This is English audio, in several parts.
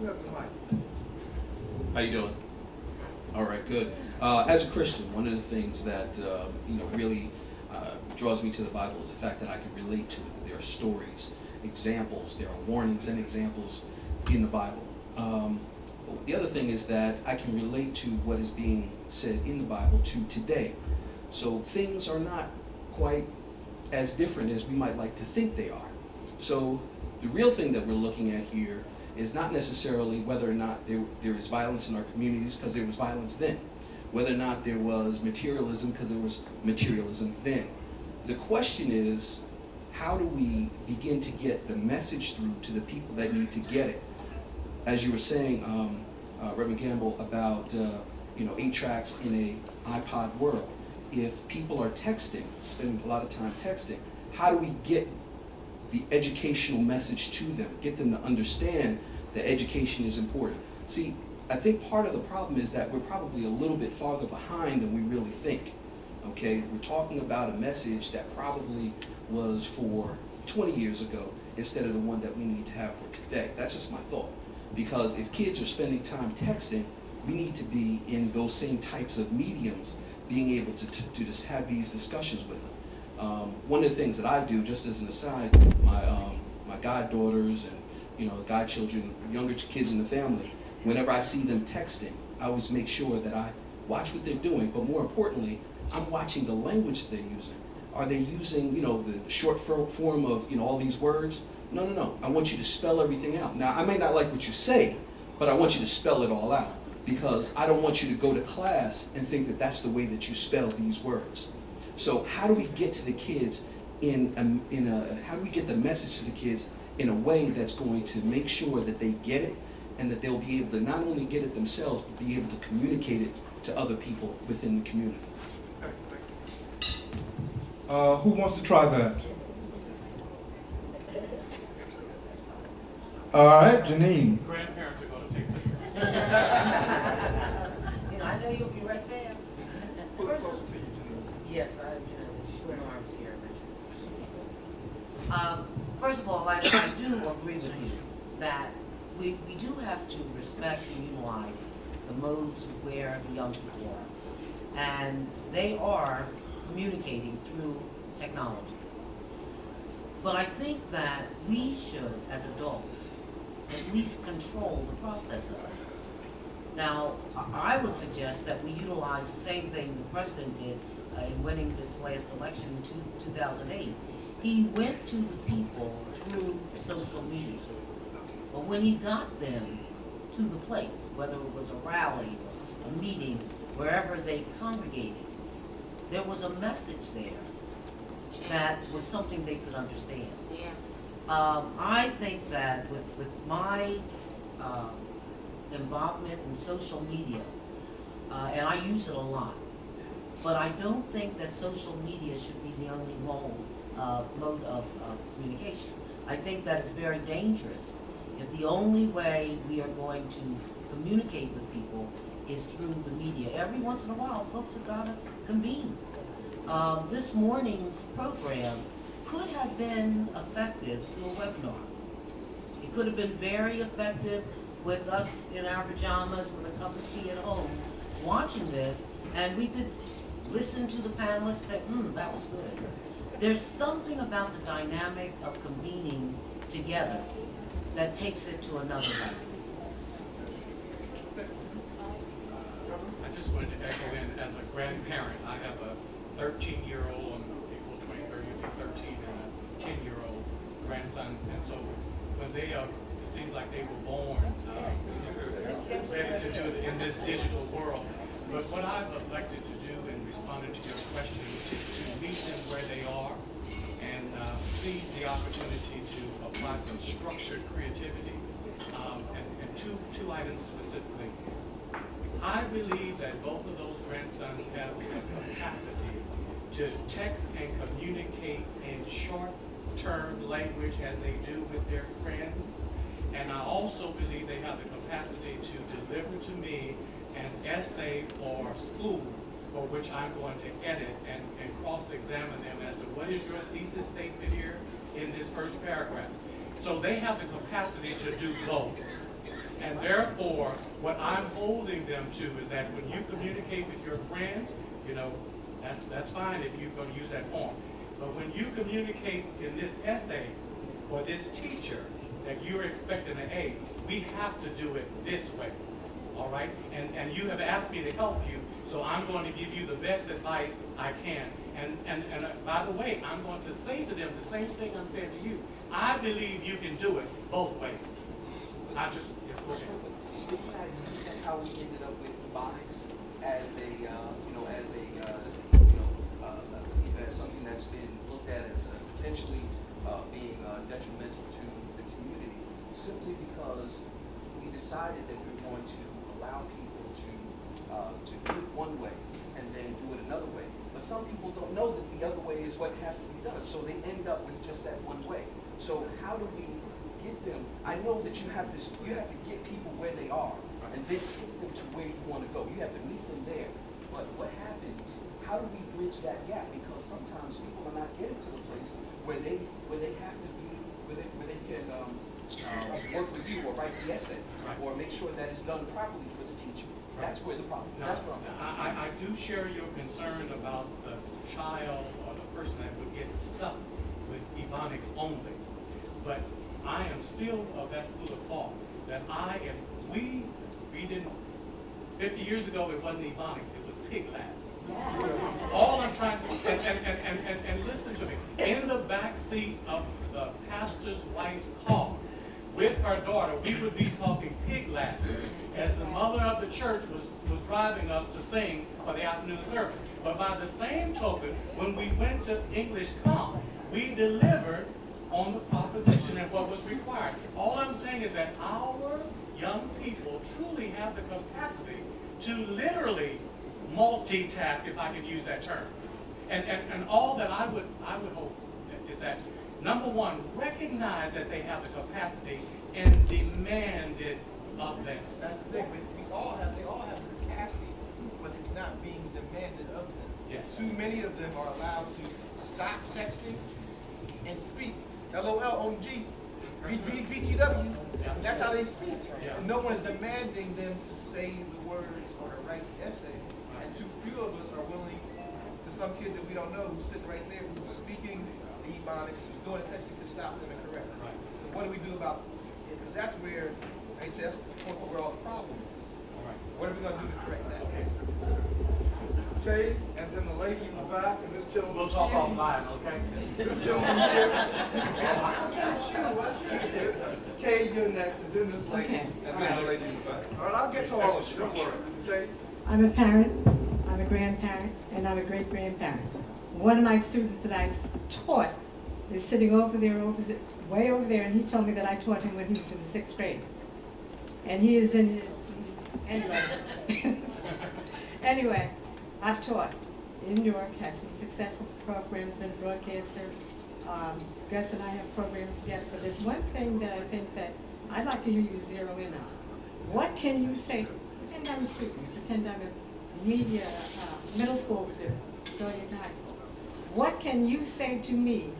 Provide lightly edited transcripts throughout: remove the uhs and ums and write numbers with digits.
You have the mic. How you doing? All right, good. As a Christian, one of the things that really draws me to the Bible is the fact that I can relate to it. There are stories, examples, there are warnings and examples in the Bible. The other thing is that I can relate to what is being said in the Bible to today. So things are not quite as different as we might like to think they are. So the real thing that we're looking at here is not necessarily whether or not there is violence in our communities, because there was violence then. Whether or not there was materialism, because there was materialism then. The question is, how do we begin to get the message through to the people that need to get it? As you were saying, Reverend Campbell, about 8 tracks in a iPod world. If people are texting, spending a lot of time texting, how do we get the educational message to them, get them to understand that education is important? See, I think part of the problem is that we're probably a little bit farther behind than we really think. Okay, we're talking about a message that probably was for 20 years ago instead of the one that we need to have for today. That's just my thought. Because if kids are spending time texting, we need to be in those same types of mediums, being able to just have these discussions with them. One of the things that I do, just as an aside, my goddaughters and godchildren, younger kids in the family, whenever I see them texting, I always make sure that I watch what they're doing, but more importantly, I'm watching the language they're using. Are they using, the short form of, all these words? No. I want you to spell everything out. Now, I may not like what you say, but I want you to spell it all out, because I don't want you to go to class and think that that's the way that you spell these words. So how do we get to the kids how do we get the message to the kids in a way that's going to make sure that they get it, and that they'll be able to not only get it themselves, but be able to communicate it to other people within the community? Who wants to try that? All right, Janine. Grandparents are going to take this. I know you'll be right there. Pull it closer to you, Janine. Yes, swing arms here, Richard. First of all, I do agree with you that we do have to respect and utilize the modes where the young people are. And they are communicating through technology. But I think that we should, as adults, at least control the process of it. Now, I would suggest that we utilize the same thing the president did in winning this last election in 2008. He went to the people through social media. But when he got them to the place, whether it was a rally, a meeting, wherever they congregated, there was a message there that was something they could understand. Yeah. I think that with my involvement in social media, and I use it a lot, but I don't think that social media should be the only mode of communication. I think that is very dangerous if the only way we are going to communicate with people is through the media. Every once in a while, folks have got to convene. This morning's program could have been effective through a webinar. It could have been very effective with us in our pajamas with a cup of tea at home watching this, and we could listen to the panelists and say, that was good. There's something about the dynamic of convening together that takes it to another level. I just wanted to echo in, as a grandparent, I have a 13-year-old on April 23rd, you'll be 13, and a 10-year-old grandson. And so when they it seems like they were born ready to do it in this digital world. But what I've elected to do in responding to your question is to meet them where they are and seize the opportunity to apply some structured creativity. And two items specifically. I believe that both of those grandsons have the capacity to text and communicate in short-term language as they do with their friends. And I also believe they have the capacity to deliver to me an essay for school, for which I'm going to edit and cross-examine them as to what is your thesis statement here in this first paragraph. So they have the capacity to do both. And therefore, what I'm holding them to is that when you communicate with your friends, you know, that's fine if you're going to use that form. But when you communicate in this essay or this teacher that you're expecting an A, we have to do it this way. All right? And you have asked me to help you, so I'm going to give you the best advice I can. And by the way, I'm going to say to them the same thing I'm saying to you. I believe you can do it both ways. I just, yeah, go ahead. Isn't that how we ended up with Ebonics as a, as something that's been looked at as potentially being detrimental to the community, simply because we decided that we were going to allow people to do it one way and then do it another way. But some people don't know that the other way is what has to be done, so they end up with just that one way. So how do we get them? I know that you have to get people where they are and then take them to where you want to go. You have to meet them there. But what happens? How do we bridge that gap? Because sometimes people are not getting to the place where they have to be, where they can work with you or write the essay or make sure that it's done properly for the teacher. That's where the problem. Now, I do share your concern about the child or the person that would get stuck with Ebonics only. But I am still of that school of thought that if we didn't, 50 years ago it wasn't Ebonics, it was Pig Lab. All I'm trying to, and listen to me, in the back seat of the pastor's wife's car with her daughter, we would be talking Pig Lab as the mother of the church was driving us to sing for the afternoon service. But by the same token, when we went to English Comp, we delivered on the proposition and what was required. All I'm saying is that our young people truly have the capacity to literally multitask, if I can use that term. And all that I would hope is that, number one, recognize that they have the capacity and demand it of them. That's the thing. They all have the capacity, but it's not being demanded of them. Yes. Too many of them are allowed to stop texting and speak. LOL, OMG, BTW. Yeah. That's how they speak. Yeah. And no one is demanding them to say the words or to write the essay. And too few of us are willing, to some kid that we don't know who's sitting right there, who's speaking the Ebonics, who's doing the texting, to stop them and correct them. Right. So what do we do about it? Because that's where, that's where all the problem is. All right. What are we going to do to correct that? Kay, and then the lady in the back, and this gentleman. We'll talk offline, okay? This gentleman here. Kay, you're next, and then this lady, Okay. and then the lady in the back. All right, I'll get to all of you, don't worry. Okay? I'm a parent, I'm a grandparent, and I'm a great-grandparent. One of my students that I taught is sitting over there, way over there, and he told me that I taught him when he was in the 6th grade. And he is in his, anyway, I've taught in Newark, has some successful programs, been a broadcaster. Gus and I have programs together, but there's one thing that I think that I'd like to hear you zero in on. What can you say, pretend I'm a student, pretend I'm a media, middle school student, going into high school. What can you say to me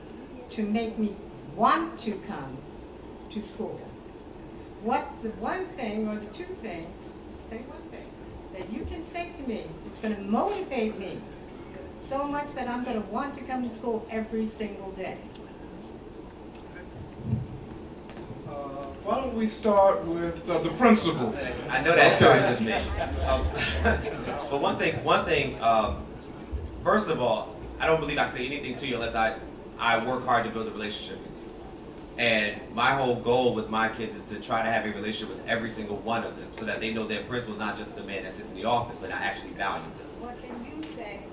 to make me want to come to school? What's the one thing or the two things, say one thing, that you can say to me that's going to motivate me so much that I'm going to want to come to school every single day? Why don't we start with the principal? I know that starts with me. But one thing, first of all, I don't believe I can say anything to you unless I work hard to build a relationship with you. And my whole goal with my kids is to try to have a relationship with every single one of them so that they know their principal is not just the man that sits in the office, but I actually value them. What can you say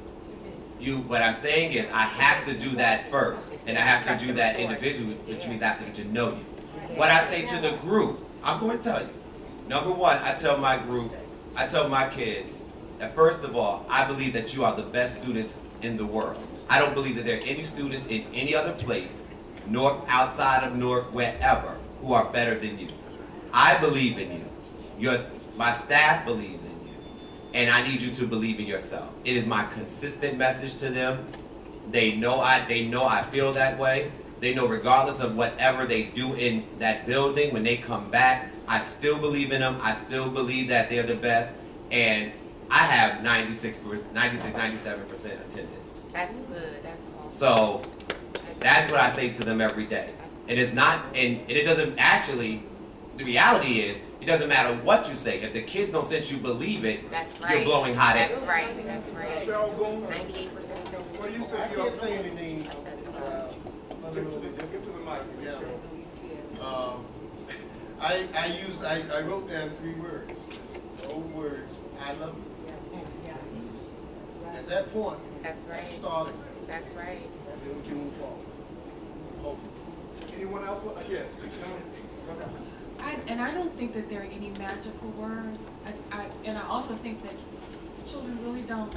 to me? What I'm saying is I have to do that first, and I have to do that individually, which means I have to get to know you. What I say to the group, I'm going to tell you. Number one, I tell my group, I tell my kids that first of all, I believe that you are the best students in the world. I don't believe that there are any students in any other place, Newark, outside of Newark, wherever, who are better than you. I believe in you. My staff believes in you. And I need you to believe in yourself. It is my consistent message to them. They know I feel that way. They know regardless of whatever they do in that building, when they come back, I still believe in them. I still believe that they're the best. And I have 96, 97% attendance. That's good. That's awesome. So that's what I say to them every day. It is not, and it doesn't actually, the reality is, it doesn't matter what you say. If the kids don't sense you believe it, That's right. you're blowing hot air. That's right. That's right. 98% Well, you said I you can't say anything Get to the mic. Yeah. I wrote down 3 words. It's the old words. I love you. At that point, That's that's right. starting. That's right. Then we can move forward. Hopefully. Anyone else? Yes. I don't think that there are any magical words. And I also think that children really don't.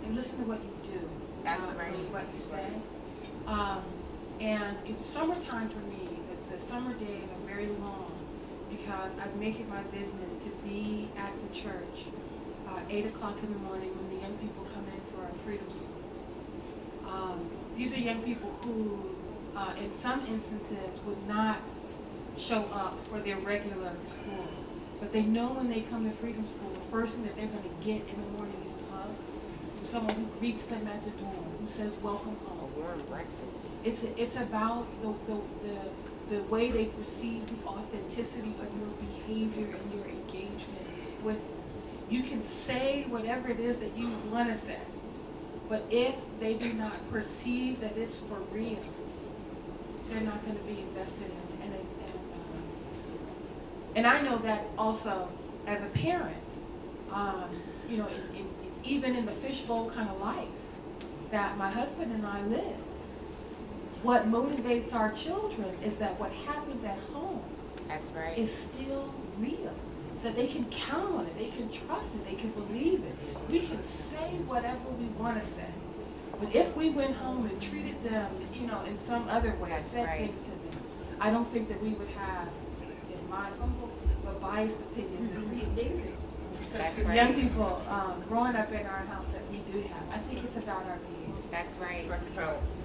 They listen to what you do. That's not right. really what you say. And it's summertime for me. The summer days are very long because I make it my business to be at the church 8 o'clock in the morning when the young people come in for our freedom school. These are young people who, in some instances, would not show up for their regular school. But they know when they come to freedom school, the first thing that they're going to get in the morning is a hug from someone who greets them at the door, who says, "Welcome home." A warm breakfast. It's about the way they perceive the authenticity of your behavior and your engagement with them. You can say whatever it is that you want to say, but if they do not perceive that it's for real, they're not going to be invested in it. And I know that also as a parent, you know, even in the fishbowl kind of life that my husband and I live, what motivates our children is that what happens at home That's right. is still real. That they can count on it, they can trust it, they can believe it. We can say whatever we want to say. But if we went home and treated them, you know, in some other way, That's said right. things to them, I don't think that we would have, in my humble but biased opinion, the amazing That's young right. people growing up in our house that we do have. I think it's about our behaviors. That's right. Dr. Powell.